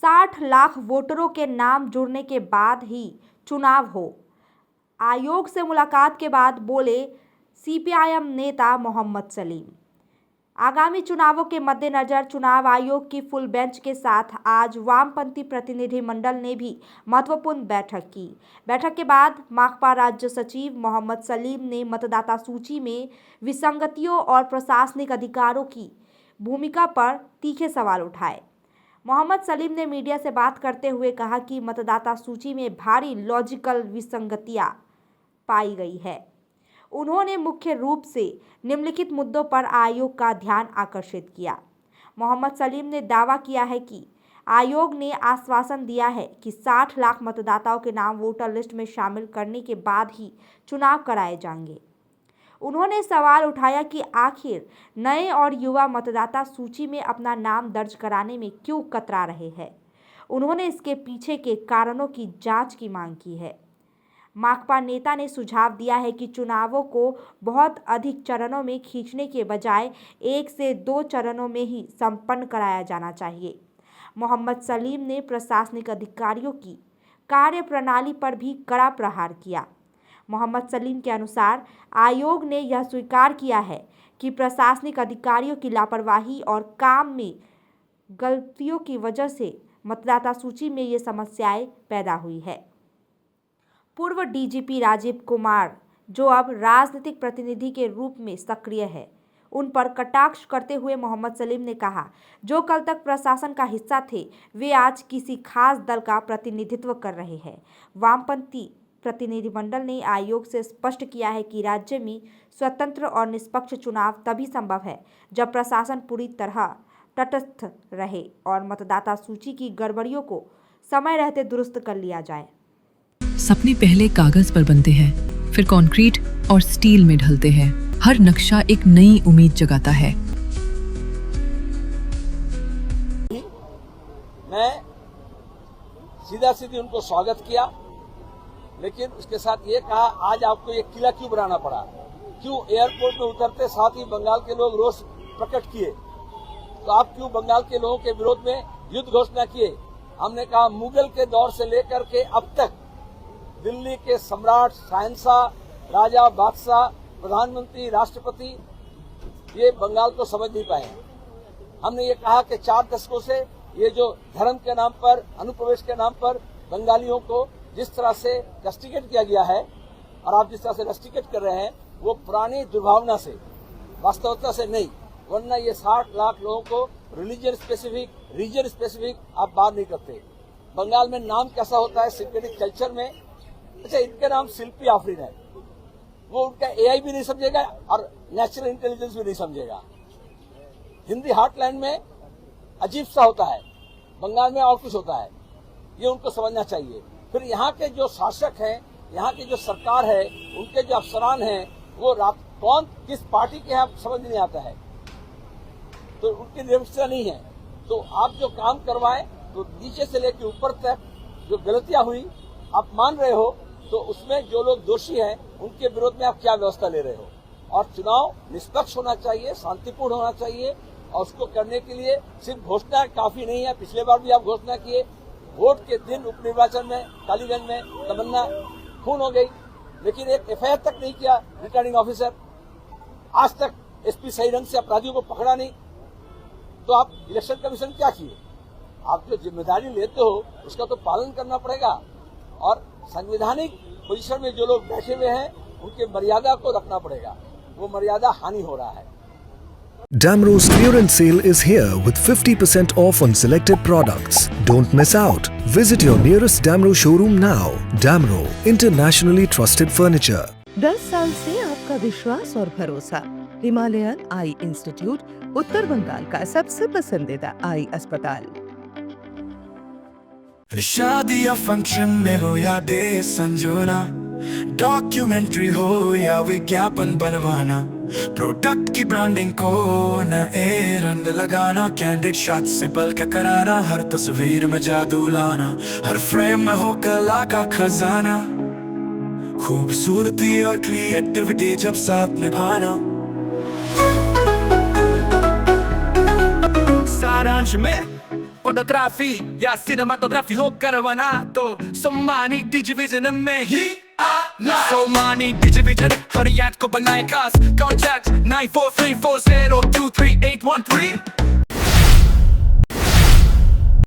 60 लाख वोटरों के नाम जुड़ने के बाद ही चुनाव हो। आयोग से मुलाकात के बाद बोले सीपीआईएम नेता मोहम्मद सलीम। आगामी चुनावों के मद्देनजर चुनाव आयोग की फुल बेंच के साथ आज वामपंथी प्रतिनिधि मंडल ने भी महत्वपूर्ण बैठक की। बैठक के बाद माकपा राज्य सचिव मोहम्मद सलीम ने मतदाता सूची में विसंगतियों और प्रशासनिक अधिकारों की भूमिका पर तीखे सवाल उठाए। मोहम्मद सलीम ने मीडिया से बात करते हुए कहा कि मतदाता सूची में भारी लॉजिकल विसंगतियां पाई गई है। उन्होंने मुख्य रूप से निम्नलिखित मुद्दों पर आयोग का ध्यान आकर्षित किया। मोहम्मद सलीम ने दावा किया है कि आयोग ने आश्वासन दिया है कि 60 लाख मतदाताओं के नाम वोटर लिस्ट में शामिल करने के बाद ही चुनाव कराए जाएंगे। उन्होंने सवाल उठाया कि आखिर नए और युवा मतदाता सूची में अपना नाम दर्ज कराने में क्यों कतरा रहे हैं। उन्होंने इसके पीछे के कारणों की जांच की मांग की है। माकपा नेता ने सुझाव दिया है कि चुनावों को बहुत अधिक चरणों में खींचने के बजाय 1 से 2 चरणों में ही संपन्न कराया जाना चाहिए। मोहम्मद सलीम ने प्रशासनिक अधिकारियों की कार्यप्रणाली पर भी कड़ा प्रहार किया। मोहम्मद सलीम के अनुसार आयोग ने यह स्वीकार किया है कि प्रशासनिक अधिकारियों की लापरवाही और काम में गलतियों की वजह से मतदाता सूची में ये समस्याएं पैदा हुई है। पूर्व डीजीपी राजीव कुमार, जो अब राजनीतिक प्रतिनिधि के रूप में सक्रिय है, उन पर कटाक्ष करते हुए मोहम्मद सलीम ने कहा, जो कल तक प्रशासन का हिस्सा थे, वे आज किसी खास दल का प्रतिनिधित्व कर रहे हैं। वामपंथी प्रतिनिधिमंडल ने आयोग से स्पष्ट किया है कि राज्य में स्वतंत्र और निष्पक्ष चुनाव तभी संभव है जब प्रशासन पूरी तरह तटस्थ रहे और मतदाता सूची की गड़बड़ियों को समय रहते दुरुस्त कर लिया जाए। सपने पहले कागज पर बनते हैं, फिर कंक्रीट और स्टील में ढलते हैं। हर नक्शा एक नई उम्मीद जगाता है। मैं सीधा सीधी उनको स्वागत किया, लेकिन उसके साथ ये कहा, आज आपको ये किला क्यों बनाना पड़ा? क्यों एयरपोर्ट में उतरते साथ ही बंगाल के लोग रोष प्रकट किए? तो आप क्यों बंगाल के लोगों के विरोध में युद्ध घोषणा किए? हमने कहा, मुगल के दौर से लेकर के अब तक दिल्ली के सम्राट, शहंशाह, राजा, बादशाह, प्रधानमंत्री, राष्ट्रपति ये बंगाल को समझ नहीं पाए। हमने ये कहा कि 4 दशकों से ये जो धर्म के नाम पर, अनुप्रवेश के नाम पर बंगालियों को जिस तरह से रस्टिकेट किया गया है और आप जिस तरह से रस्टिकेट कर रहे हैं, वो पुरानी दुर्भावना से, वास्तविकता से नहीं। वरना ये 60 लाख लोगों को रिलीजन स्पेसिफिक, रीजन स्पेसिफिक आप बात नहीं करते। बंगाल में नाम कैसा होता है सिंथेटिक कल्चर में? अच्छा, इनके नाम शिल्पी आफरीन है, वो उनका एआई भी नहीं समझेगा और नेचुरल इंटेलिजेंस भी नहीं समझेगा। हिंदी हार्टलैंड में अजीब सा होता है, बंगाल में और कुछ होता है, ये उनको समझना चाहिए। फिर यहाँ के जो शासक हैं, यहाँ की जो सरकार है, उनके जो अफसरान हैं, वो कौन किस पार्टी के हैं समझ नहीं आता है, तो उनकी निरपेक्षता नहीं है। तो आप जो काम करवाएं, तो नीचे से लेकर ऊपर तक जो गलतियां हुई आप मान रहे हो, तो उसमें जो लोग दोषी हैं उनके विरोध में आप क्या व्यवस्था ले रहे हो? और चुनाव निष्पक्ष होना चाहिए, शांतिपूर्ण होना चाहिए, और उसको करने के लिए सिर्फ घोषणा काफी नहीं है। पिछले बार भी आप घोषणा किए, वोट के दिन उप निर्वाचन में कालीगंज में तमन्ना खून हो गई, लेकिन एक एफआईआर तक नहीं किया रिटर्निंग ऑफिसर। आज तक एसपी सही ढंग से अपराधियों को पकड़ा नहीं, तो आप इलेक्शन कमीशन क्या किए? आप जो जिम्मेदारी लेते हो उसका तो पालन करना पड़ेगा, और संवैधानिक पोजीशन में जो लोग बैठे हुए हैं उनके मर्यादा को रखना पड़ेगा। वो मर्यादा हानि हो रहा है। Damro's clearance sale is here with 50% off on selected products. Don't miss out. Visit your nearest Damro showroom now. Damro, internationally trusted furniture. 10 साल से आपका विश्वास और भरोसा। हिमालयन आई इंस्टीट्यूट, उत्तर बंगाल का सबसे पसंदीदा आई अस्पताल। शादी या फंक्शन में हो या डे संजोना, डॉक्यूमेंट्री हो या विज्ञापन बनवाना, प्रोडक्ट की ब्रांडिंग को नए रंग लगाना, कैंडिड शॉट से बल्कि कराना, हर तस्वीर में जादू लाना, हर फ्रेम में हो कला का खजाना, खूबसूरती और क्रिएटिविटी जब साथ निभाना। सारांश में फोटोग्राफी या सिनेमाटोग्राफी हो करवाना तो सोमानी डिजिविजन में ही आना। सोमानी डिजिविजन फरियाद को बनाए खास, कॉन्टैक्ट 94340238